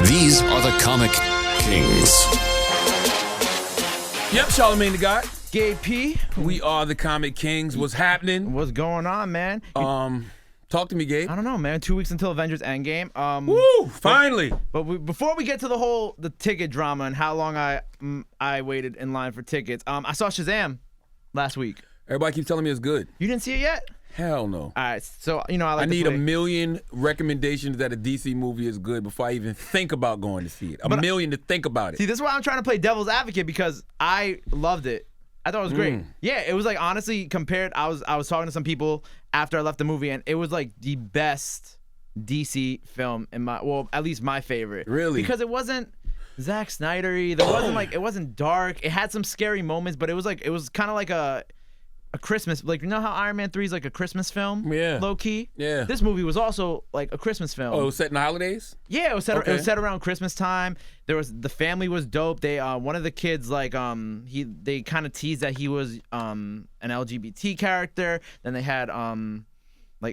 These are the Comic Kings. Yep, Charlamagne the guy. Gabe P. We are the Comic Kings. What's happening? What's going on, man? Talk to me, Gabe. I don't know, man. 2 weeks until Avengers Endgame. Woo! Finally. But before we get to the ticket drama and how long I waited in line for tickets, I saw Shazam last week. Everybody keeps telling me it's good. You didn't see it yet? Hell no. All right, so I need a million recommendations that a DC movie is good before I even think about going to see it. A million to think about it. See, this is why I'm trying to play devil's advocate because I loved it. I thought it was great. Yeah, it was like honestly compared. I was talking to some people after I left the movie, and it was like the best DC film at least my favorite. Really? Because it wasn't Zack Snyder-y. There wasn't it wasn't dark. It had some scary moments, but it was kind of like a Christmas, like you know how Iron Man 3 is like a Christmas film, low key. Yeah. This movie was also like a Christmas film. Oh, it was set in the holidays. Yeah, it was set around Christmas time. The family was dope. They one of the kids they kind of teased that he was an LGBT character. Then they had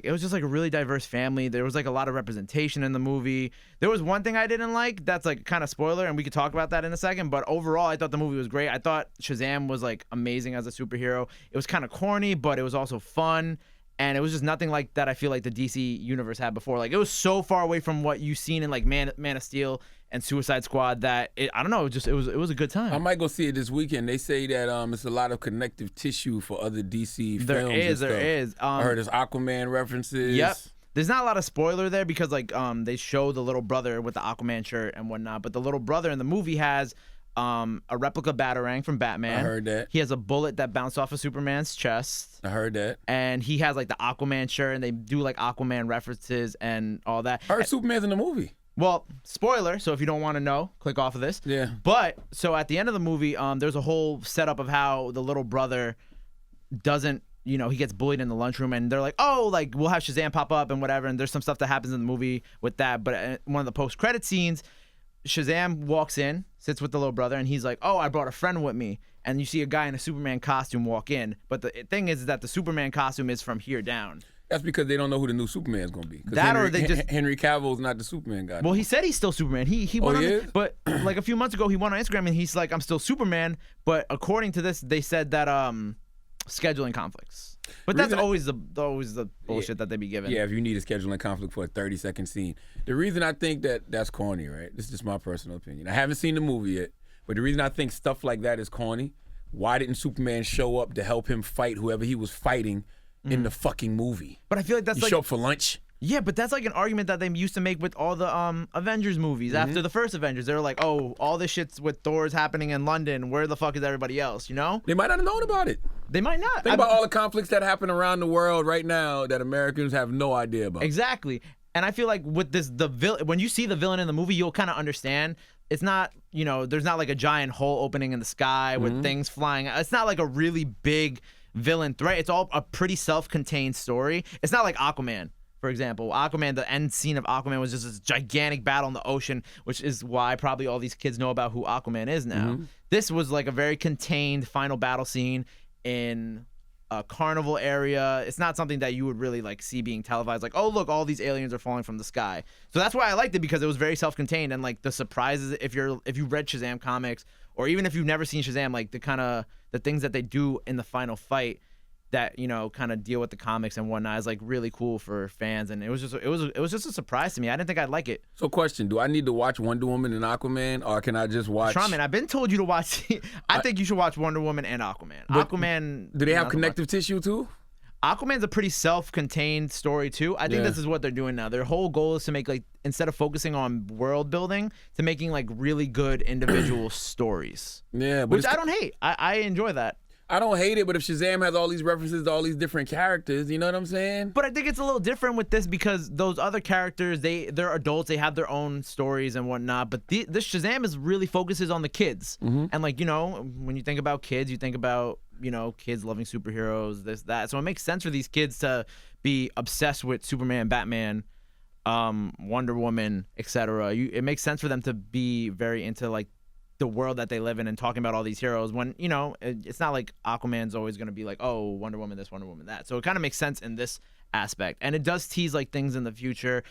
it was just like a really diverse family. There was like a lot of representation in the movie. There was one thing I didn't like that's like kind of spoiler, and we could talk about that in a second. But overall, I thought the movie was great. I thought Shazam was like amazing as a superhero. It was kind of corny, but it was also fun. And it was just nothing like that I feel like the DC universe had before. Like, it was so far away from what you've seen in, like, Man of Steel and Suicide Squad that, I don't know, it was a good time. I might go see it this weekend. They say that it's a lot of connective tissue for other DC films. There is. I heard there's Aquaman references. Yep. There's not a lot of spoiler there because, like, they show the little brother with the Aquaman shirt and whatnot. But the little brother in the movie has a replica batarang from Batman. I heard that. He has a bullet that bounced off of Superman's chest. I heard that. And he has like the Aquaman shirt, and they do like Aquaman references and all that. I heard Superman's in the movie. Well, spoiler, so if you don't want to know, click off of this. Yeah. But so at the end of the movie, there's a whole setup of how the little brother doesn't, he gets bullied in the lunchroom, and they're like, oh, like we'll have Shazam pop up and whatever, and there's some stuff that happens in the movie with that. But one of the post-credit scenes, Shazam walks in, sits with the little brother, and he's like, oh, I brought a friend with me. And you see a guy in a Superman costume walk in. But the thing is that the Superman costume is from here down. That's because they don't know who the new Superman is going to be. Henry Cavill's not the Superman guy. Well, he said he's still Superman. He went on but like a few months ago, he went on Instagram and he's like, I'm still Superman. But according to this, they said that scheduling conflicts. But that's always the bullshit that they be giving. Yeah, if you need a scheduling conflict for a 30-second scene. The reason I think that's corny, right? This is just my personal opinion. I haven't seen the movie yet, but the reason I think stuff like that is corny, why didn't Superman show up to help him fight whoever he was fighting in the fucking movie? But I feel like that's show up for lunch? Yeah, but that's like an argument that they used to make with all the Avengers movies. After the first Avengers, they were like, oh, all this shit's with Thor's happening in London. Where the fuck is everybody else, you know? They might not have known about it. They might not. Think about all the conflicts that happen around the world right now that Americans have no idea about. Exactly. And I feel like with this, when you see the villain in the movie, you'll kind of understand. It's not, there's not like a giant hole opening in the sky with things flying. It's not like a really big villain threat. It's all a pretty self-contained story. It's not like Aquaman. For example, Aquaman, the end scene of Aquaman was just this gigantic battle in the ocean, which is why probably all these kids know about who Aquaman is now. This was like a very contained final battle scene in a carnival area. It's not something that you would really like see being televised. Like, oh, look, all these aliens are falling from the sky. So that's why I liked it, because it was very self-contained, and like the surprises. If you read Shazam comics, or even if you've never seen Shazam, like the things that they do in the final fight that kind of deal with the comics and whatnot is like really cool for fans, and it was just a surprise to me. I didn't think I'd like it. So, question: do I need to watch Wonder Woman and Aquaman, or can I just watch? Charlamagne, I've been told you to watch. I think you should watch Wonder Woman and Aquaman. Aquaman. Do they have connective tissue too? Aquaman's a pretty self-contained story too. I think this is what they're doing now. Their whole goal is to make, like, instead of focusing on world building, to making like really good individual stories. Yeah, but which I don't hate. I enjoy that. I don't hate it, but if Shazam has all these references to all these different characters, you know what I'm saying? But I think it's a little different with this because those other characters, they're adults, they have their own stories and whatnot. But this Shazam really focuses on the kids. And like, when you think about kids, you think about, kids loving superheroes, this, that. So it makes sense for these kids to be obsessed with Superman, Batman, Wonder Woman, etc. It makes sense for them to be very into like the world that they live in and talking about all these heroes when, it's not like Aquaman's always going to be like, oh, Wonder Woman this, Wonder Woman that. So it kind of makes sense in this aspect. And it does tease like things in the future,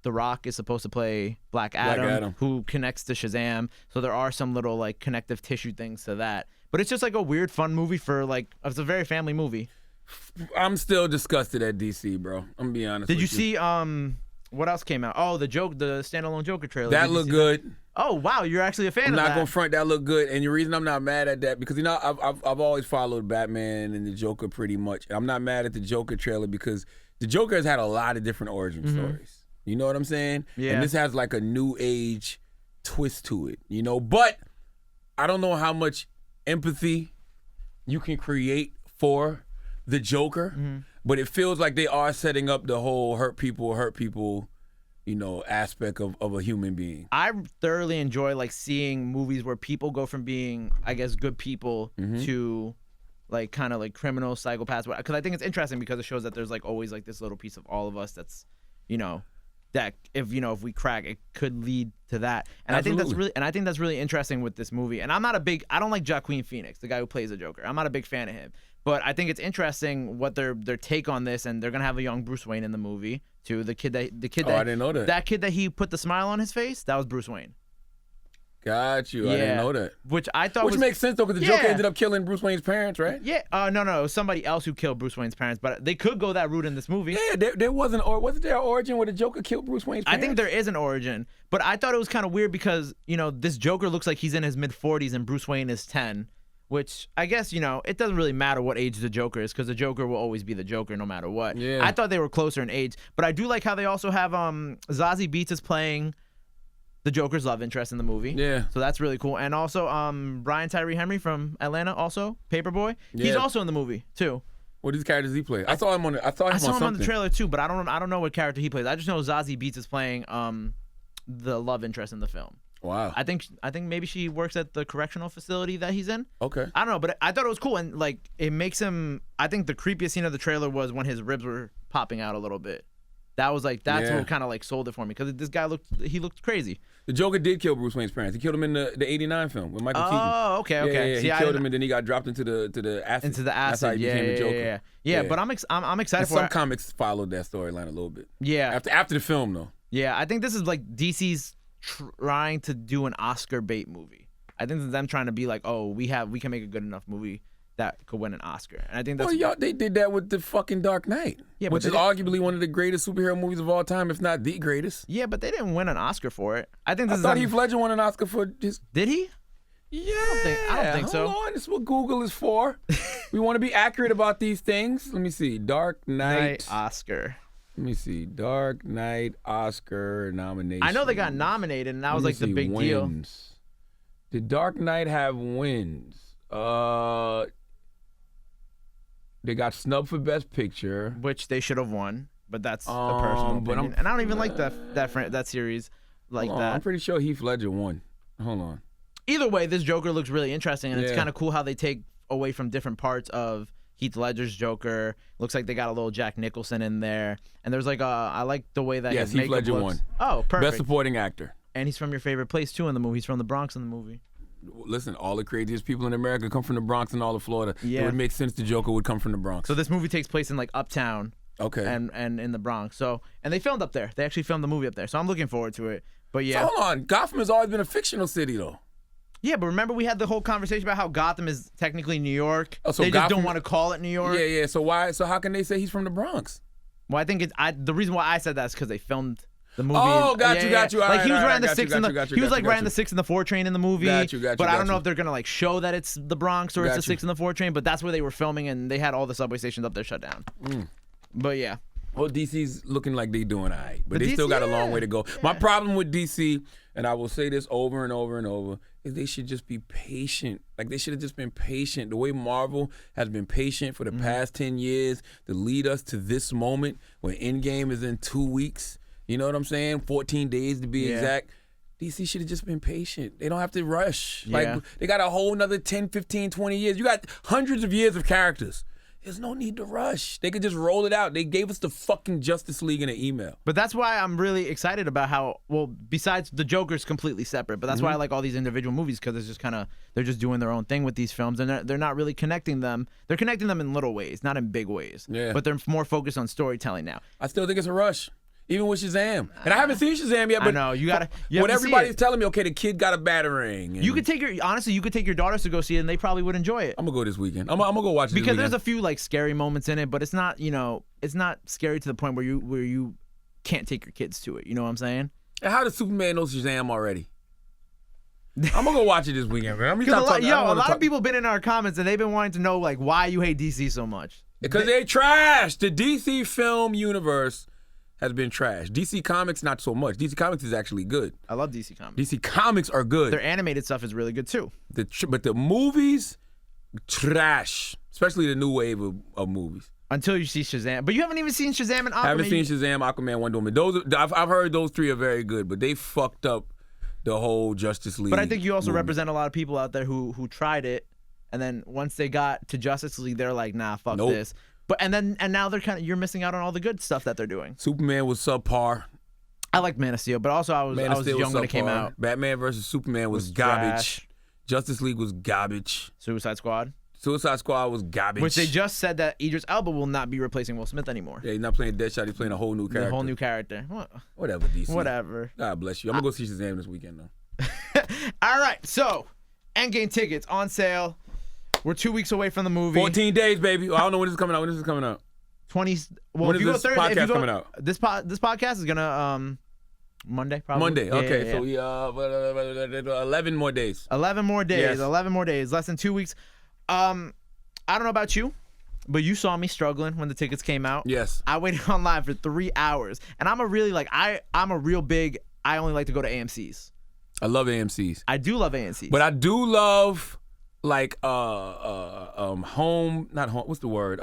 The Rock is supposed to play Black Adam, who connects to Shazam. So there are some little like connective tissue things to that. But it's just like a weird, fun movie for like it's a very family movie. I'm still disgusted at DC, bro. I'm gonna be honest. Did you see what else came out? Oh, the standalone Joker trailer. That looked good. Oh wow, you're actually a fan I'm of that. not gonna front. That looked good, and the reason I'm not mad at that because I've always followed Batman and the Joker pretty much. I'm not mad at the Joker trailer because the Joker has had a lot of different origin stories. You know what I'm saying? Yeah. And this has like a new age twist to it. But I don't know how much empathy you can create for the Joker, but it feels like they are setting up the whole hurt people, aspect of a human being. I thoroughly enjoy like seeing movies where people go from being, I guess, good people to like kind of like criminals, psychopaths. Because I think it's interesting because it shows that there's like always like this little piece of all of us that's, that if we crack, it could lead to that. And Absolutely. I think that's really interesting with this movie. And I don't like Joaquin Phoenix, the guy who plays the Joker. I'm not a big fan of him. But I think it's interesting what their take on this, and they're gonna have a young Bruce Wayne in the movie too. I didn't know that. That kid that he put the smile on his face, that was Bruce Wayne. Got you. I didn't know that. Which makes sense though, because the Joker ended up killing Bruce Wayne's parents, right? Yeah. No, it was somebody else who killed Bruce Wayne's parents, but they could go that route in this movie. Yeah, there wasn't there an origin where the Joker killed Bruce Wayne's parents? I think there is an origin, but I thought it was kind of weird because this Joker looks like he's in his mid-40s and Bruce Wayne is 10. Which I guess, it doesn't really matter what age the Joker is because the Joker will always be the Joker no matter what. Yeah. I thought they were closer in age, but I do like how they also have Zazie Beetz is playing the Joker's love interest in the movie. Yeah. So that's really cool. And also Brian Tyree Henry from Atlanta, also Paperboy. Yeah. He's also in the movie too. What these characters he play? I saw him on the trailer too, but I don't know what character he plays. I just know Zazie Beetz is playing the love interest in the film. Wow. I think maybe she works at the correctional facility that he's in. Okay. I don't know, but I thought it was cool, and like it makes him. I think the creepiest scene of the trailer was when his ribs were popping out a little bit. That's what kind of like sold it for me because this guy looked crazy. The Joker did kill Bruce Wayne's parents. He killed him in the '89 film with Michael Keaton. Oh, okay. Yeah, he killed him and then he got dropped into the acid. Into the acid. That's how he became the Joker. Yeah. But I'm excited for some comics followed that storyline a little bit. Yeah. After the film though. Yeah, I think this is like DC's trying to do an Oscar bait movie. I think it's them trying to be like, oh, we can make a good enough movie that could win an Oscar. And I think that's they did that with the fucking Dark Knight. Yeah, which is arguably one of the greatest superhero movies of all time, if not the greatest. Yeah, but they didn't win an Oscar for it. I thought Heath Ledger won an Oscar for his. Did he? Yeah, I don't think so. Hold on, this is what Google is for. We want to be accurate about these things. Let me see. Dark Knight Oscar. Let me see. Dark Knight Oscar nomination. I know they got nominated, and that was like the big deal. Did Dark Knight have wins? They got snubbed for Best Picture, which they should have won. But that's a personal opinion. And I don't even like that series like that. I'm pretty sure Heath Ledger won. Hold on. Either way, this Joker looks really interesting, and it's kind of cool how they take away from different parts of Heath Ledger's Joker. Looks like they got a little Jack Nicholson in there, and there's like I like the way that his Heath makeup Ledger looks. won. Oh, perfect. Best Supporting Actor. And he's from your favorite place too in the movie. He's from the Bronx in the movie. Listen, all the craziest people in America come from the Bronx and all of Florida. Yeah. It would make sense the Joker would come from the Bronx. So this movie takes place in like Uptown. Okay. And in the Bronx. So and they filmed up there. They actually filmed the movie up there. So I'm looking forward to it. But yeah. So hold on. Gotham has always been a fictional city though. Yeah, but remember we had the whole conversation about how Gotham is technically New York. Oh, so they just Gotham, don't want to call it New York. Yeah. So how can they say he's from the Bronx? Well, I think the reason why I said that is because they filmed the movie. Oh, got you. Like he was riding the 6 riding the 6 and the 4 train in the movie. Got you. But I don't know if they're gonna like show that it's the Bronx or it's the 6 and the 4 train. But that's where they were filming, and they had all the subway stations up there shut down. But yeah. Well, DC's looking like they doing all right, but they still got a long way to go. Yeah. My problem with DC, and I will say this over and over and over, is they should just be patient. Like they should have just been patient. The way Marvel has been patient for the past 10 years to lead us to this moment where Endgame is in 2 weeks. You know what I'm saying? 14 days to be exact. DC should have just been patient. They don't have to rush. Yeah. Like they got a whole nother 10, 15, 20 years. You got hundreds of years of characters. There's no need to rush. They could just roll it out. They gave us the fucking Justice League in an email. But that's why I'm really excited about how, well, besides the Joker's completely separate, but that's why I like all these individual movies because it's just kind of, they're just doing their own thing with these films and they're not really connecting them. They're connecting them in little ways, not in big ways. Yeah. But they're more focused on storytelling now. I still think it's a rush. Even with Shazam. And I haven't seen Shazam yet, but I know, you have what to see everybody's it. telling me, okay, the kid got a batarang. You could take your daughters to go see it, and they probably would enjoy it. I'm gonna go this weekend. I'm gonna go watch it Because this there's a weekend. few like scary moments in it, but it's not, it's not scary to the point where you can't take your kids to it. You know what I'm saying? And how does Superman know Shazam already? I'm gonna go watch it this weekend, man. A lot of people have been in our comments and they've been wanting to know like why you hate DC so much. Because they trash. The DC film universe has been trash. DC Comics, not so much. DC Comics is actually good. I love DC Comics. DC Comics are good. Their animated stuff is really good too. But the movies, trash. Especially the new wave of movies. Until you see Shazam. But you haven't even seen Shazam and Aquaman. I haven't seen Shazam, Aquaman, Wonder Woman. I've heard those three are very good, but they fucked up the whole Justice League. But I think you also movement. represent a lot of people out there who tried it, and then once they got to Justice League, they're like, nah, fuck Nope. this. And now you're missing out on all the good stuff that they're doing. Superman was subpar. I liked Man of Steel, but also I was young when it came out. Batman versus Superman was garbage. trash. Justice League was garbage. Suicide Squad, Suicide Squad was garbage. which they just said that Idris Elba will not be replacing Will Smith anymore. Yeah, he's not playing Deadshot. He's playing a whole new character. The whole new character. Whatever, DC. Whatever. God bless you. I'm going to go see Shazam this weekend, though. All right, so Endgame tickets on sale. We're 2 weeks away from the movie. 14 days, baby. I don't know when this is coming out. When this is coming out? 20. Well, When if is you go this Thursday, podcast if you go, coming out? This podcast is gonna Monday probably. Monday. Yeah, Okay, yeah, so yeah. we 11 more days. 11 more days. Yes. 11 more days. Less than 2 weeks. I don't know about you, but you saw me struggling when the tickets came out. Yes. I waited online for 3 hours, and I'm a real big. I only like to go to AMC's. I love AMC's. I do love AMC's. But I do love like home, not home, what's the word?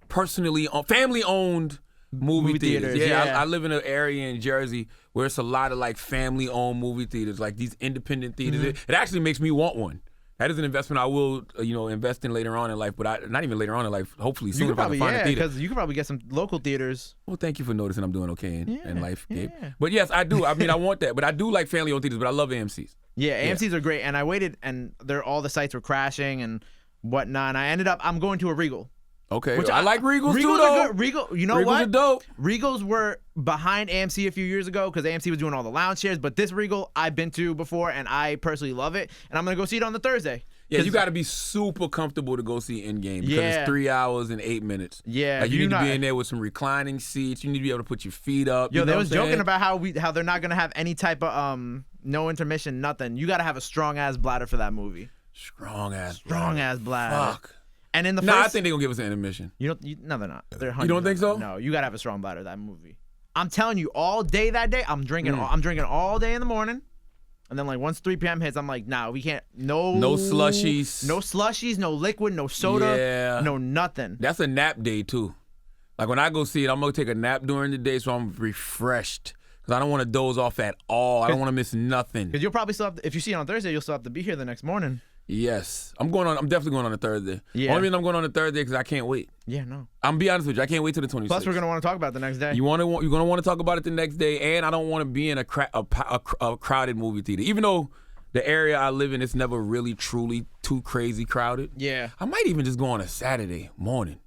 Personally owned, family owned movie theaters. yeah. I live in an area in Jersey where it's a lot of like family owned movie theaters, like these independent theaters. Mm-hmm. It actually makes me want one. That is an investment I will, invest in later on in life, but not even later on in life. Hopefully you soon could if I probably can find a theater. because you could probably get some local theaters. Well, thank you for noticing I'm doing okay in life, Gabe. yeah. But yes, I do. I mean, I want that, but I do like family owned theaters. But I love AMC's. Yeah, AMC's are great, and I waited, and all the sites were crashing and whatnot. And I'm going to a Regal. Okay, Which I like Regals too, Regals though. are good. Regal, you know Regals what? are dope. Regals were behind AMC a few years ago because AMC was doing all the lounge chairs. But this Regal I've been to before, and I personally love it. And I'm gonna go see it on the Thursday. Yeah, you got to be super comfortable to go see Endgame because it's 3 hours and 8 minutes. Yeah, like you need to be in there with some reclining seats. You need to be able to put your feet up. Yo, they was joking about how they're not gonna have any type of no intermission, nothing. You gotta have a strong ass bladder for that movie. Strong ass bladder. Fuck. And in the I first, think they're gonna give us an intermission. no, they're not. They're You don't think so? No, you gotta have a strong bladder that movie. I'm telling you, all day that day, I'm drinking. I'm drinking all day in the morning, and then like once 3 p.m. hits, I'm like, nah, we can't. No slushies, no liquid, no soda, no nothing. That's a nap day too. Like when I go see it, I'm gonna take a nap during the day so I'm refreshed. Because I don't want to doze off at all. I don't want to miss nothing. Because you'll probably still have to, if you see it on Thursday, you'll still have to be here the next morning. Yes. I'm definitely going on a Thursday. Yeah. Only reason I'm going on a Thursday because I can't wait. Yeah, no. I'm gonna be honest with you. I can't wait till the 26th. Plus, we're going to want to talk about it the next day. You're gonna want to talk about it the next day, and I don't want to be in a crowded movie theater. Even though the area I live in is never really truly too crazy crowded. Yeah. I might even just go on a Saturday morning.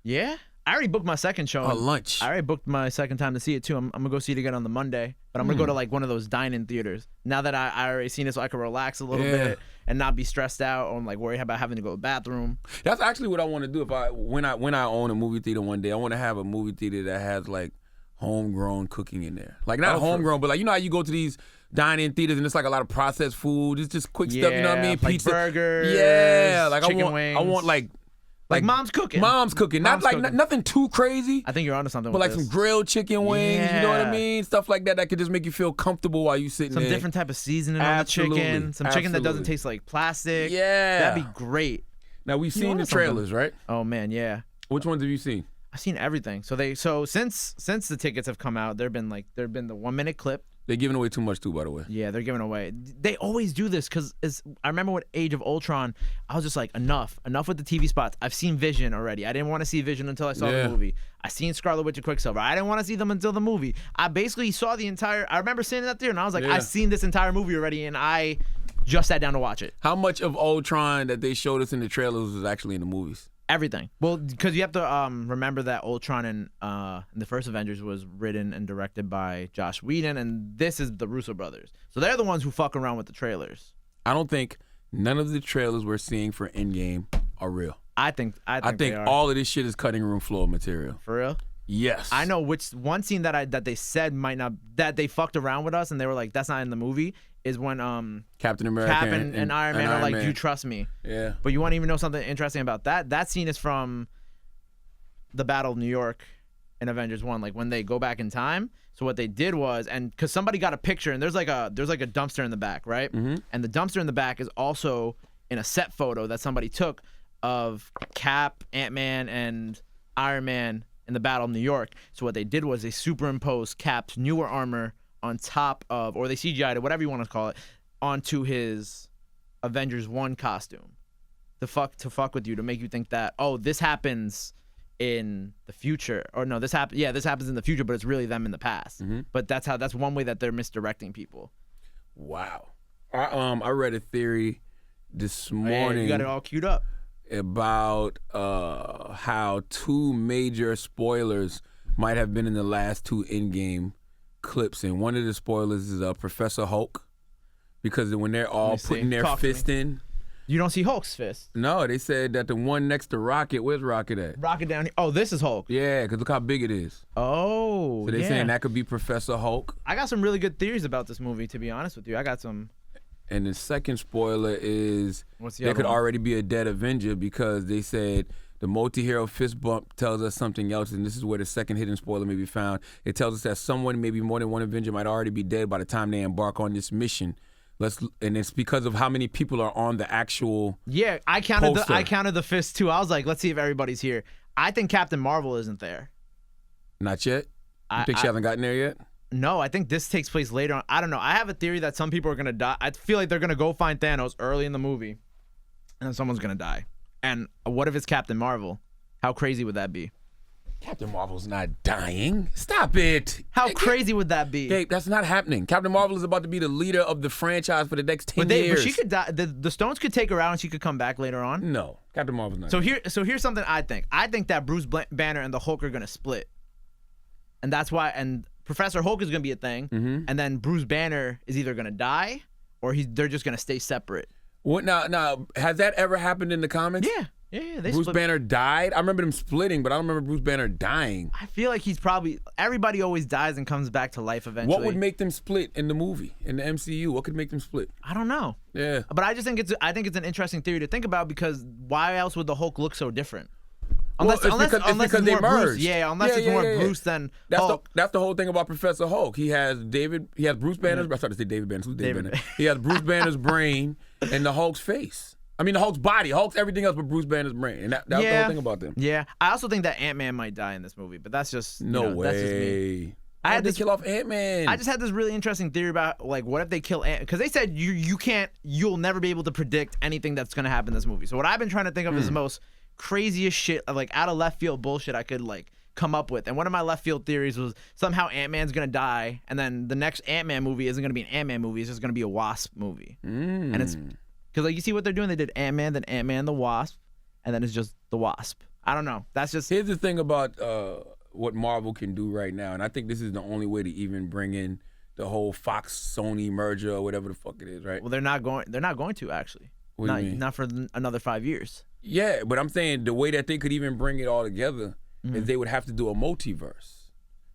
Yeah? I already booked my second show. Or lunch. I already booked my second time to see it too. I'm gonna go see it again on the Monday, but I'm gonna go to like one of those dine-in theaters. Now that I already seen it, so I can relax a little bit and not be stressed out or like worry about having to go to the bathroom. That's actually what I want to do. When I own a movie theater one day, I want to have a movie theater that has like homegrown cooking in there. Like not homegrown, but like you know how you go to these dine-in theaters and it's like a lot of processed food. It's just quick stuff. You know what I mean? Like Pizza, burgers. Yeah, like chicken wings. I want like mom's cooking. Mom's cooking. Mom's not cooking. like nothing too crazy. I think you're onto something. But with like this. some grilled chicken wings, you know what I Yeah. mean? Stuff like that could just make you feel comfortable while you sitting some there. different type of seasoning Absolutely. on the chicken. Some chicken that doesn't Absolutely. taste like plastic. Yeah. That'd be great. Now we've seen the want something. trailers, right? Oh man, yeah. Which ones have you seen? I've seen everything. So since the tickets have come out, there've been the 1 minute clip. They're giving away too much too, by the way. Yeah, they're giving away. They always do this because I remember with Age of Ultron, I was just like, enough with the TV spots. I've seen Vision already. I didn't want to see Vision until I saw the movie. I seen Scarlet Witch and Quicksilver. I didn't want to see them until the movie. I basically saw the entire. I remember sitting up there and I was like, I've seen this entire movie already, and I just sat down to watch it. How much of Ultron that they showed us in the trailers was actually in the movies? Everything. Well, because you have to remember that Ultron in the first Avengers was written and directed by Joss Whedon, and this is the Russo brothers. So they're the ones who fuck around with the trailers. I don't think none of the trailers we're seeing for Endgame are real. I think they are. all of this shit is cutting room floor material. For real? Yes. I know which one scene that they said might not, that they fucked around with us and they were like, that's not in the movie, is when Captain America Cap and Iron Man are like, do you trust me? Yeah. But you want to even know something interesting about that? That scene is from the Battle of New York in Avengers 1, like when they go back in time. So what they did was, and because somebody got a picture, and there's like a dumpster in the back, right? Mm-hmm. And the dumpster in the back is also in a set photo that somebody took of Cap, Ant-Man, and Iron Man in the Battle of New York. So what they did was they superimposed Cap's newer armor on top of, or they CGI'd it, whatever you want to call it, onto his Avengers 1 costume. To fuck with you, to make you think that, oh, this happens in the future, or no, this happens in the future, but it's really them in the past. Mm-hmm. But that's one way that they're misdirecting people. Wow. I read a theory this morning. You got it all queued up. About how two major spoilers might have been in the last two Endgame clips, and one of the spoilers is Professor Hulk, because when they're all putting their fist in, you don't see Hulk's fist. No, they said that the one next to Rocket, where's Rocket at? Rocket down here. Oh, this is Hulk. Yeah, because look how big it is. Oh, so they're saying that could be Professor Hulk. I got some really good theories about this movie, to be honest with you. I got some. And the second spoiler is there could already be a dead Avenger, because they said the multi-hero fist bump tells us something else, and this is where the second hidden spoiler may be found. It tells us that someone, maybe more than one Avenger, might already be dead by the time they embark on this mission. And it's because of how many people are on the actual I counted poster. I counted the fist too. I was like, let's see if everybody's here. I think Captain Marvel isn't there. Not yet? You think she hasn't gotten there yet? No, I think this takes place later on. I don't know. I have a theory that some people are going to die. I feel like they're going to go find Thanos early in the movie, and then someone's going to die. And what if it's Captain Marvel? How crazy would that be? Captain Marvel's not dying. Stop it. How crazy would that be? Gabe, that's not happening. Captain Marvel is about to be the leader of the franchise for the next 10 years. But she could die. The Stones could take her out and she could come back later on. No, Captain Marvel's not. So here's something I think. I think that Bruce Banner and the Hulk are going to split. And that's why, and Professor Hulk is going to be a thing, and then Bruce Banner is either going to die or they're just going to stay separate. What now? Has that ever happened in the comics? Yeah. Bruce Banner died? I remember them splitting, but I don't remember Bruce Banner dying. I feel like everybody always dies and comes back to life eventually. What would make them split in the movie, in the MCU? What could make them split? I don't know. Yeah. But I just think it's an interesting theory to think about, because why else would the Hulk look so different? Unless because they merged. Unless it's more Bruce than Hulk. That's the whole thing about Professor Hulk. He has Bruce Banner's. I started to say David Banner. Who's David Banner? He has Bruce Banner's brain and the Hulk's face. I mean, the Hulk's body. Hulk's everything else but Bruce Banner's brain. And that's the whole thing about them. Yeah. I also think that Ant-Man might die in this movie, but that's just no way. That's just me. I had to kill off Ant-Man. I just had this really interesting theory about, like, what if they kill Ant? Because they said you'll never be able to predict anything that's going to happen in this movie. So what I've been trying to think of is the most craziest shit, like out of left field bullshit I could like come up with. And one of my left field theories was somehow Ant-Man's gonna die, and then the next Ant-Man movie isn't gonna be an Ant-Man movie, it's just gonna be a Wasp movie. And it's because, like, you see what they're doing, they did Ant-Man, then Ant-Man the Wasp, and then it's just the Wasp. I don't know. That's just Here's the thing about what Marvel can do right now, and I think this is the only way to even bring in the whole Fox-Sony merger or whatever the fuck it is, right? Well, they're not going to actually. What do you mean? Not for another 5 years. Yeah, but I'm saying the way that they could even bring it all together is they would have to do a multiverse.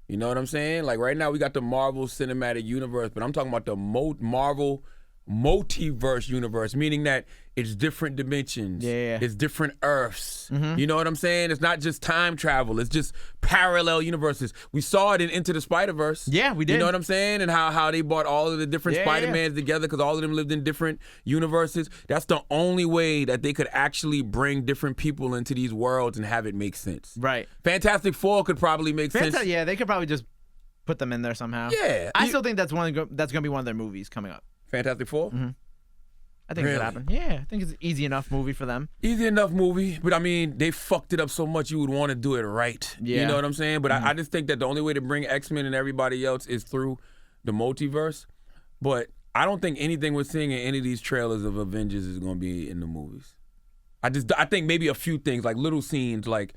You know what I'm saying? Like right now we got the Marvel Cinematic Universe, but I'm talking about the Marvel Multiverse universe, meaning that it's different dimensions. Yeah. It's different Earths. You know what I'm saying? It's not just time travel. It's just parallel universes. We saw it in Into the Spider-Verse. Yeah, we did. You know what I'm saying? And how they brought all of the different Spider-Mans together because all of them lived in different universes. That's the only way that they could actually bring different people into these worlds and have it make sense. Right. Fantastic Four could probably make sense. Yeah, they could probably just put them in there somehow. Yeah. I still think that's going to be one of their movies coming up. Fantastic Four? I think it could happen. Yeah, I think it's an easy enough movie for them. Easy enough movie, but I mean, they fucked it up so much you would want to do it right. Yeah. You know what I'm saying? But I just think that the only way to bring X-Men and everybody else is through the multiverse. But I don't think anything we're seeing in any of these trailers of Avengers is going to be in the movies. I think maybe a few things, like little scenes, like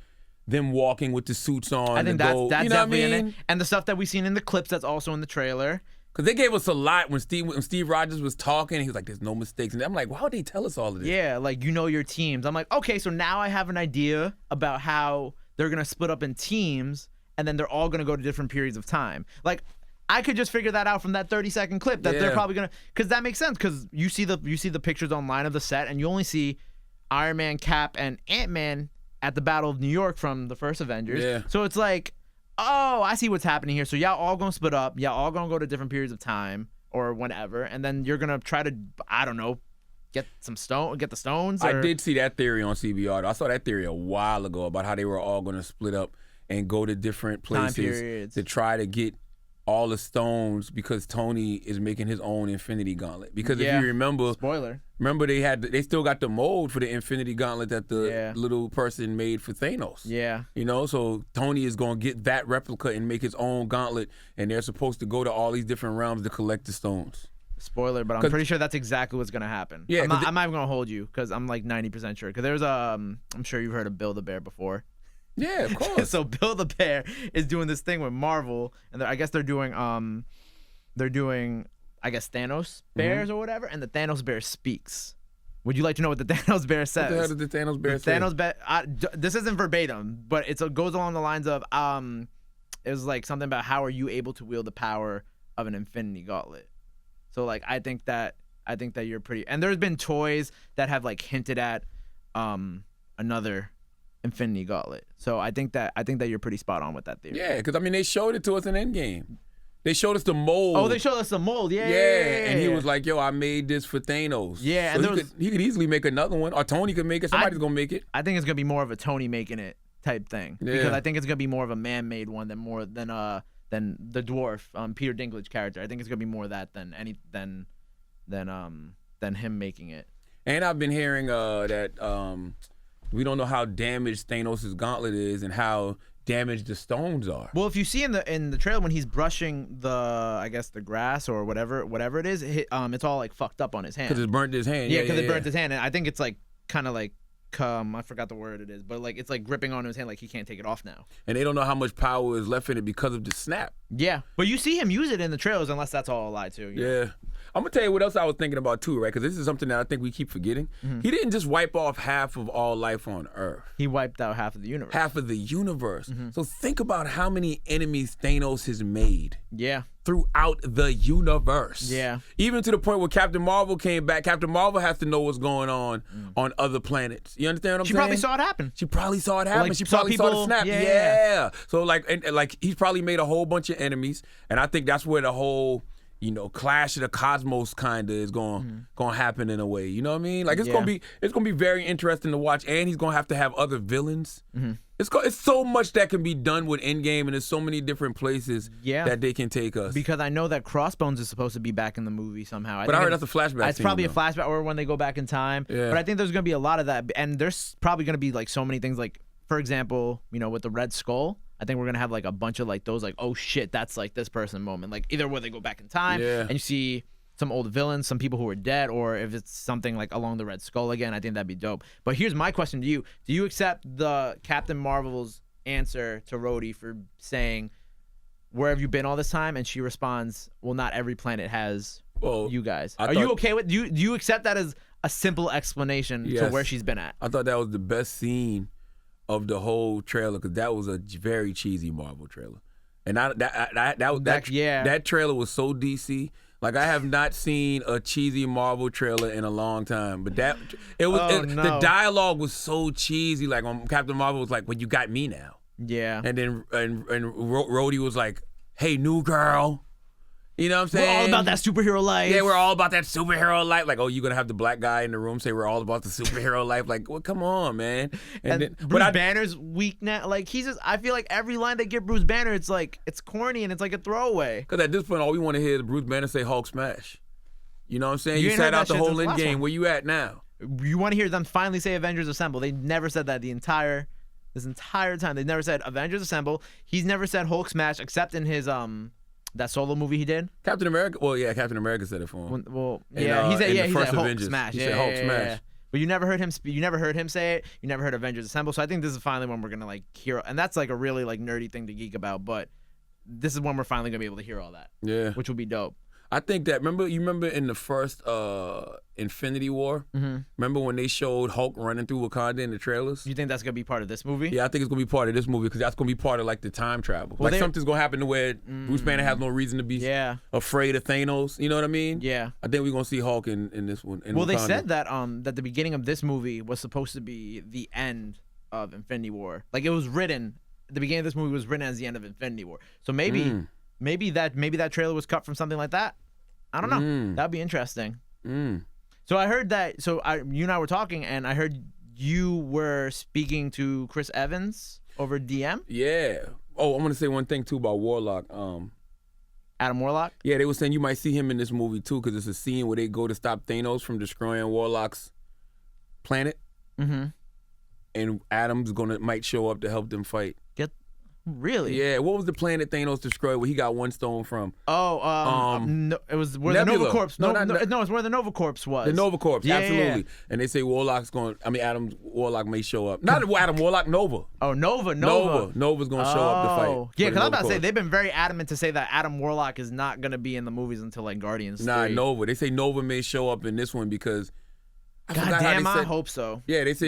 them walking with the suits on. I think that's you know definitely what I mean? in it. And the stuff that we've seen in the clips that's also in the trailer. Because they gave us a lot when Steve Rogers was talking. He was like, "There's no mistakes," and I'm like, "Why would they tell us all of this?" Yeah, like you know your teams. I'm like, okay, so now I have an idea about how they're gonna split up in teams, and then they're all gonna go to different periods of time. Like, I could just figure that out from that 30-second clip that they're probably gonna, because that makes sense. Because you see the pictures online of the set, and you only see Iron Man, Cap, and Ant-Man at the Battle of New York from the first Avengers. Yeah. So it's like, oh, I see what's happening here. So y'all all gonna split up. Y'all all gonna go to different periods of time or whenever, and then you're gonna try to, I don't know, get the stones. Or... I did see that theory on CBR. I saw that theory a while ago about how they were all going to split up and go to different places to try to get all the stones because Tony is making his own Infinity Gauntlet. Because if you remember, they still got the mold for the Infinity Gauntlet that the little person made for Thanos. Yeah. You know, so Tony is going to get that replica and make his own gauntlet, and they're supposed to go to all these different realms to collect the stones. Spoiler, but I'm pretty sure that's exactly what's going to happen. Yeah, I'm not even going to hold you because I'm like 90% sure. Because there's I'm sure you've heard of Bill the Bear before. Yeah, of course. So Bill the Bear is doing this thing with Marvel, and I guess they're doing I guess Thanos bears or whatever, and the Thanos bear speaks. Would you like to know what the Thanos bear says? What the hell did the Thanos bear say? Thanos bear. This isn't verbatim, but it goes along the lines of it was like something about how are you able to wield the power of an Infinity Gauntlet. So like I think that you're pretty, and there's been toys that have like hinted at another Infinity Gauntlet. So I think that you're pretty spot on with that theory. Yeah, because I mean they showed it to us in Endgame. They showed us the mold. Oh, they showed us the mold. Yeah. And he was like, "Yo, I made this for Thanos." Yeah, so and he could easily make another one, or Tony could make it. Somebody's gonna make it. I think it's gonna be more of a Tony making it type thing because I think it's gonna be more of a man-made one than the dwarf Peter Dinklage character. I think it's gonna be more of that than him making it. And I've been hearing that we don't know how damaged Thanos' gauntlet is and how damaged the stones are. Well, if you see in the trailer when he's brushing the grass or whatever it is, it's all like fucked up on his hand. Because it burnt his hand. Yeah, because it burnt his hand, and I think it's like kind of like I forgot the word it is, but like it's like gripping on his hand like he can't take it off now. And they don't know how much power is left in it because of the snap. Yeah, but you see him use it in the trailers, unless that's all a lie too. Yeah. I'm gonna tell you what else I was thinking about too, right? Because this is something that I think we keep forgetting. He didn't just wipe off half of all life on Earth. He wiped out half of the universe. Half of the universe. So think about how many enemies Thanos has made. Yeah. Throughout the universe. Yeah. Even to the point where Captain Marvel came back. Captain Marvel has to know what's going on other planets. You understand what I'm saying? She probably saw it happen. She probably saw it happen. Like, she probably saw the snap. Yeah. So like he's probably made a whole bunch of enemies, and I think that's where the whole clash of the cosmos kind of is going to happen in a way. You know what I mean? Like it's gonna be very interesting to watch, and he's gonna have to have other villains. It's so much that can be done with Endgame, and there's so many different places that they can take us. Because I know that Crossbones is supposed to be back in the movie somehow. But I heard that's a flashback. It's probably a flashback or when they go back in time. Yeah. But I think there's gonna be a lot of that, and there's probably gonna be like so many things. Like for example, with the Red Skull. I think we're going to have like a bunch of like those like, oh shit, that's like this person moment. Like either where they go back in time and you see some old villains, some people who are dead, or if it's something like along the Red Skull again, I think that'd be dope. But here's my question to you. Do you accept the Captain Marvel's answer to Rhodey for saying, where have you been all this time? And she responds, well, not every planet has you guys. Are you okay with, do you accept that as a simple explanation to where she's been at? I thought that was the best scene of the whole trailer, because that was a very cheesy Marvel trailer, and that trailer was so DC. Like I have not seen a cheesy Marvel trailer in a long time. But the dialogue was so cheesy. Like when Captain Marvel was like, "Well, you got me now." Yeah. And then and Rhodey was like, "Hey, new girl." You know what I'm saying? We're all about that superhero life. Yeah, we're all about that superhero life. Like, oh, you're going to have the black guy in the room say we're all about the superhero life? Like, well, come on, man. And then, Bruce Banner's weak now. Like, I feel like every line they give Bruce Banner, it's like, it's corny and it's like a throwaway. Because at this point, all we want to hear is Bruce Banner say Hulk smash. You know what I'm saying? You sat out the whole Endgame. Where you at now? You want to hear them finally say Avengers Assemble. They never said that this entire time. They never said Avengers Assemble. He's never said Hulk smash except in his that solo movie he did? Captain America. Well, yeah, Captain America said it for him. He said Hulk smash. He said Hulk smash. But you never heard him you never heard him say it. You never heard Avengers Assemble. So I think this is finally when we're gonna like hear, and that's like a really like nerdy thing to geek about. But this is when we're finally gonna be able to hear all that. Yeah. Which will be dope. I think that you remember in the first Infinity War? Mm-hmm. Remember when they showed Hulk running through Wakanda in the trailers? You think that's gonna be part of this movie? Yeah, I think it's gonna be part of this movie because that's gonna be part of like the time travel. Well, like something's gonna happen to where Bruce Banner has no reason to be afraid of Thanos. You know what I mean? Yeah. I think we're gonna see Hulk in this one. Well, Wakanda. they said that that the beginning of this movie was supposed to be the end of Infinity War. Like it was written. The beginning of this movie was written as the end of Infinity War. So maybe that trailer was cut from something like that. I don't know. That'd be interesting. So I heard that. So you and I were talking, and I heard you were speaking to Chris Evans over DM. Yeah. Oh, I'm gonna say one thing too about Warlock. Adam Warlock. Yeah, they were saying you might see him in this movie too, because it's a scene where they go to stop Thanos from destroying Warlock's planet, and Adam's might show up to help them fight. Really? Yeah. What was the planet Thanos destroyed where he got one stone from? No, it was where Nebula. the Nova Corps. No, it's where the Nova Corps was. The Nova Corps, absolutely. Yeah. And they say Adam Warlock may show up. Not Adam Warlock, Nova. Oh, Nova. Nova's gonna show up to fight. Yeah, because I'm about to say they've been very adamant to say that Adam Warlock is not gonna be in the movies until like Guardians 3. Nova. They say Nova may show up in this one because. God damn, I hope so. Yeah, they said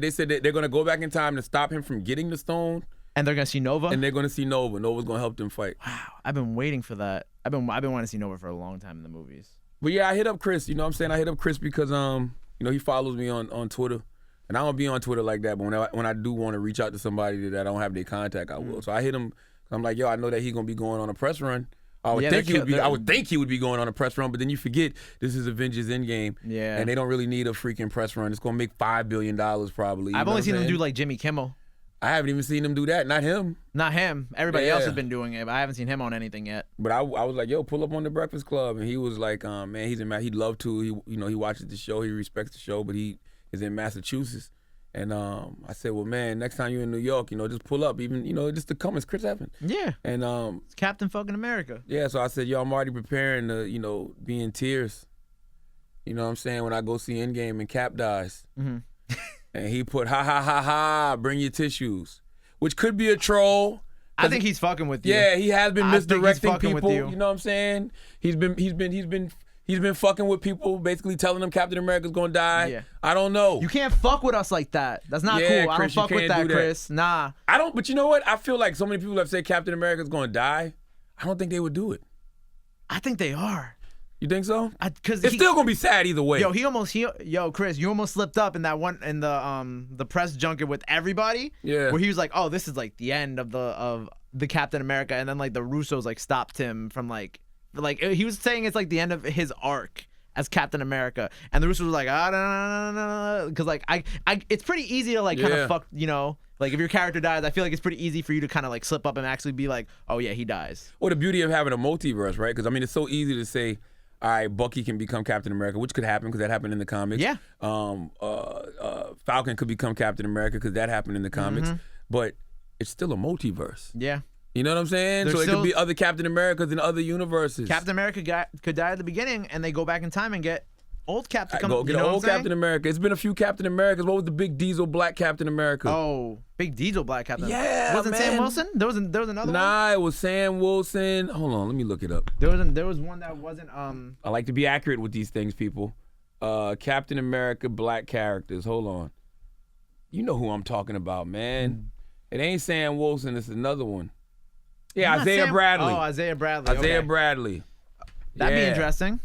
that they're gonna go back in time to stop him from getting the stone. And they're gonna see Nova. And they're gonna see Nova. Nova's gonna help them fight. Wow, I've been waiting for that. I've been wanting to see Nova for a long time in the movies. But yeah, I hit up Chris. You know what I'm saying? I hit up Chris because he follows me on Twitter, and I don't be on Twitter like that. But when I do want to reach out to somebody that I don't have their contact, I will. So I hit him. I'm like, yo, I know that he's gonna be going on a press run. I would think he would be going on a press run, but then you forget this is Avengers Endgame. Yeah. And they don't really need a freaking press run. It's gonna make $5 billion probably. I've only seen them do like Jimmy Kimmel. I haven't even seen him do that. Not him. Everybody else has been doing it, but I haven't seen him on anything yet. But I was like, yo, pull up on the Breakfast Club, and he was like, man, he'd love to. He watches the show, he respects the show, but he is in Massachusetts. And I said, well, man, next time you're in New York, just pull up, even just to come. It's Chris Evans. Yeah. And it's Captain fucking America. Yeah. So I said, yo, I'm already preparing to be in tears. You know what I'm saying? When I go see Endgame and Cap dies. And he put, ha, ha, ha, ha, bring your tissues, which could be a troll. I think he's fucking with you. Yeah, he has been misdirecting people. You know what I'm saying? He's been fucking with people, basically telling them Captain America's gonna die. Yeah. I don't know. You can't fuck with us like that. That's not cool. I don't fuck with that, Chris. Nah. I don't. But you know what? I feel like so many people have said Captain America's gonna die. I don't think they would do it. I think they are. You think so? Because it's still gonna be sad either way. Chris, you almost slipped up in that one in the press junket with everybody. Yeah. Where he was like, oh, this is like the end of the Captain America, and then like the Russos like stopped him from like he was saying it's like the end of his arc as Captain America, and the Russos were like, no, because like I it's pretty easy to like kind of fuck, like if your character dies, I feel like it's pretty easy for you to kind of like slip up and actually be like, oh yeah, he dies. Well, the beauty of having a multiverse, right? Because I mean, it's so easy to say, all right, Bucky can become Captain America, which could happen because that happened in the comics. Yeah. Falcon could become Captain America because that happened in the comics. But it's still a multiverse. Yeah. You know what I'm saying? So it could be other Captain Americas in other universes. Captain America could die at the beginning, and they go back in time and get old Captain. Get old Captain America. It's been a few Captain Americas. What was the big diesel black Captain America? Oh, big diesel black Captain. Yeah, wasn't Sam Wilson? There was another one. Nah, it was Sam Wilson. Hold on, let me look it up. There was one that wasn't. I like to be accurate with these things, people. Captain America black characters. Hold on. You know who I'm talking about, man. It ain't Sam Wilson. It's another one. Yeah, Isaiah Bradley. Oh, Isaiah Bradley. Isaiah Bradley. That'd be interesting.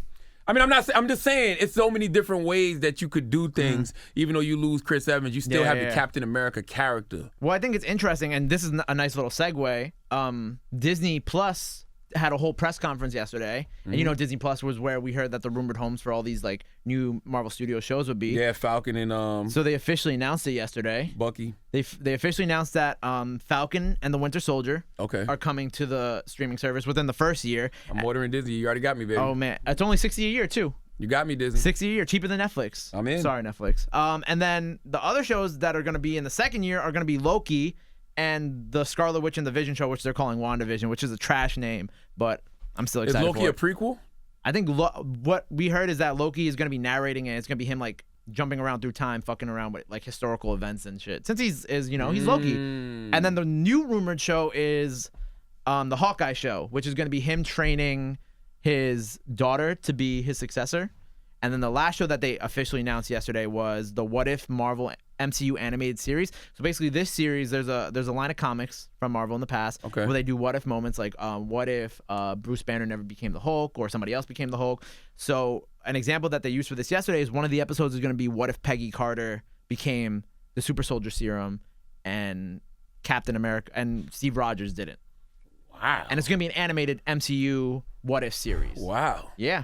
I mean, I'm just saying, it's so many different ways that you could do things. Even though you lose Chris Evans, you still have the Captain America character. Well, I think it's interesting, and this is a nice little segue. Disney Plus had a whole press conference yesterday, and Disney Plus was where we heard that the rumored homes for all these like new Marvel Studios shows would be. Yeah, Falcon and So they officially announced it yesterday. Bucky. They officially announced that Falcon and the Winter Soldier are coming to the streaming service within the first year. I'm ordering Disney. You already got me, baby. Oh man, it's only $60 a year too. You got me, Disney. $60 a year, cheaper than Netflix. I'm in. Sorry, Netflix. And then the other shows that are going to be in the second year are going to be Loki and the Scarlet Witch and the Vision show, which they're calling WandaVision, which is a trash name, but I'm still excited. Is Loki a prequel? I think what we heard is that Loki is going to be narrating, and it's going to be him like jumping around through time, fucking around with like historical events and shit. Since he's Loki. And then the new rumored show is the Hawkeye show, which is going to be him training his daughter to be his successor. And then the last show that they officially announced yesterday was the What If Marvel MCU animated series. So basically this series, there's a line of comics from Marvel in the past where they do what if moments, like what if Bruce Banner never became the Hulk or somebody else became the Hulk. So an example that they used for this yesterday is one of the episodes is going to be what if Peggy Carter became the super soldier serum and Captain America and Steve Rogers didn't. Wow. And it's going to be an animated MCU what if series. Wow. Yeah.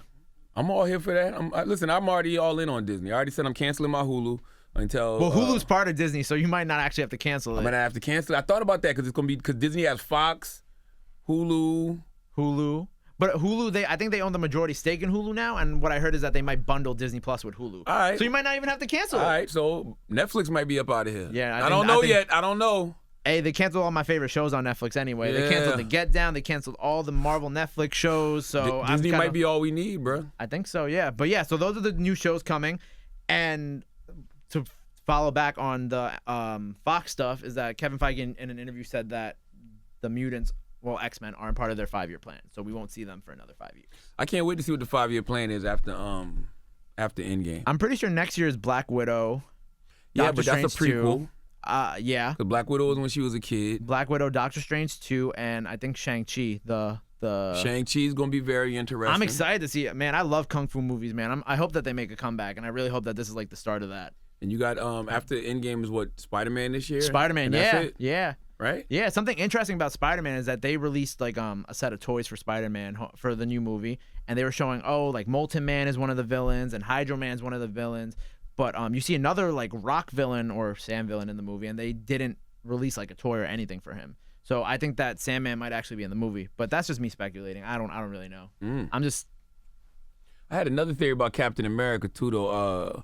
I'm all here for that. Listen, I'm already all in on Disney. I already said I'm canceling my Hulu until. Well, Hulu's part of Disney, so you might not actually have to cancel it. I'm gonna have to cancel it. I thought about that because Disney has Fox, Hulu. But Hulu, I think they own the majority stake in Hulu now, and what I heard is that they might bundle Disney Plus with Hulu. All right. So you might not even have to cancel it. All right, so Netflix might be up out of here. Yeah, I don't know yet. I don't know. Hey, they canceled all my favorite shows on Netflix anyway. Yeah. They canceled The Get Down. They canceled all the Marvel Netflix shows. So Disney might be all we need, bro. I think so, yeah. But yeah, so those are the new shows coming. And to follow back on the Fox stuff is that Kevin Feige in an interview said that the mutants, well, X-Men, aren't part of their 5-year plan. So we won't see them for another 5 years. I can't wait to see what the 5-year plan is after Endgame. I'm pretty sure next year is Black Widow. Yeah, Doctor but that's a Strange prequel. 2. Yeah. The Black Widow was when she was a kid. Black Widow, Doctor Strange 2, and I think Shang-Chi. Shang-Chi's gonna be very interesting. I'm excited to see it, man. I love kung fu movies, man. I hope that they make a comeback, and I really hope that this is like the start of that. And you got after Endgame is what, Spider-Man this year? Spider-Man, yeah. Right? Yeah, something interesting about Spider-Man is that they released like a set of toys for Spider-Man for the new movie, and they were showing like Molten Man is one of the villains and Hydro Man is one of the villains. But you see another like rock villain or Sam villain in the movie, and they didn't release like a toy or anything for him. So I think that Sandman might actually be in the movie, but that's just me speculating. I don't really know. I had another theory about Captain America too, though.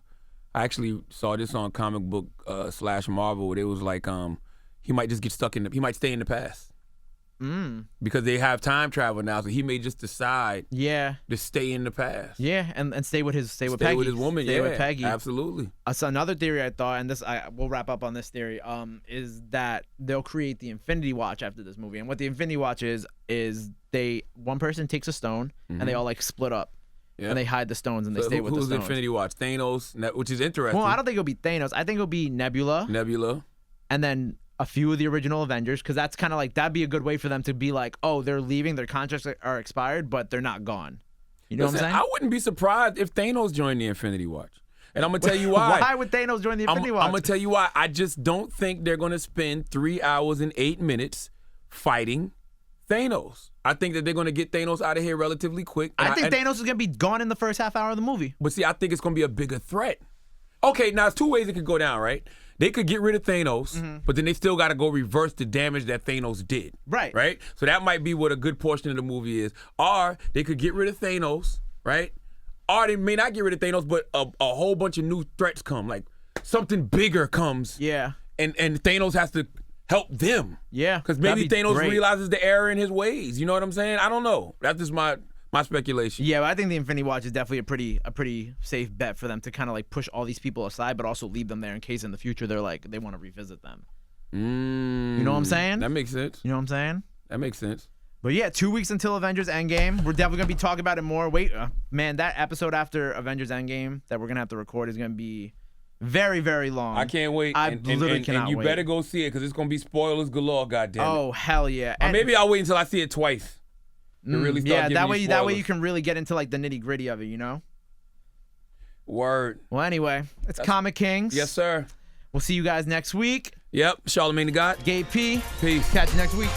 I actually saw this on comic book / Marvel, where it was like he might just get stuck he might stay in the past. Because they have time travel now, so he may just decide to stay in the past. Yeah, and stay with Peggy. Stay with his woman, Stay with Peggy. Absolutely. So another theory I thought, and we'll wrap up on this theory, is that they'll create the Infinity Watch after this movie. And what the Infinity Watch is one person takes a stone and they all like split up. Yeah. And they hide the stones and they stay with the stones. Who's the Infinity Watch? Thanos, which is interesting. Well, I don't think it'll be Thanos. I think it'll be Nebula. And then a few of the original Avengers, because that's kind of like, that'd be a good way for them to be like, oh, they're leaving, their contracts are expired, but they're not gone. You know what I'm saying? I wouldn't be surprised if Thanos joined the Infinity Watch. And I'm going to tell you why. Why would Thanos join the Infinity Watch? I'm going to tell you why. I just don't think they're going to spend 3 hours and 8 minutes fighting Thanos. I think that they're going to get Thanos out of here relatively quick. I think Thanos is going to be gone in the first half hour of the movie. But see, I think it's going to be a bigger threat. Okay, now there's 2 ways it could go down, right? They could get rid of Thanos, but then they still got to go reverse the damage that Thanos did. Right. Right? So that might be what a good portion of the movie is. Or they could get rid of Thanos, right? Or they may not get rid of Thanos, but a whole bunch of new threats come. Like something bigger comes. Yeah. And Thanos has to help them. Yeah. Because maybe Thanos realizes the error in his ways. You know what I'm saying? I don't know. That's just my speculation. Yeah, but I think the Infinity Watch is definitely a pretty safe bet for them to kind of like push all these people aside, but also leave them there in case in the future they want to revisit them. You know what I'm saying? That makes sense. You know what I'm saying? That makes sense. But yeah, 2 weeks until Avengers Endgame. We're definitely gonna be talking about it more. Wait, man, that episode after Avengers Endgame that we're gonna have to record is gonna be very, very long. I can't wait. I literally cannot wait. And you better go see it because it's gonna be spoilers galore. Goddamn. Oh hell yeah! Or maybe I'll wait until I see it twice. Really start that way you can really get into like the nitty gritty of it, you know. Word. Well, anyway, it's Comic Kings. Yes, sir. We'll see you guys next week. Yep. Charlamagne the God. Gabe P. Peace. Catch you next week.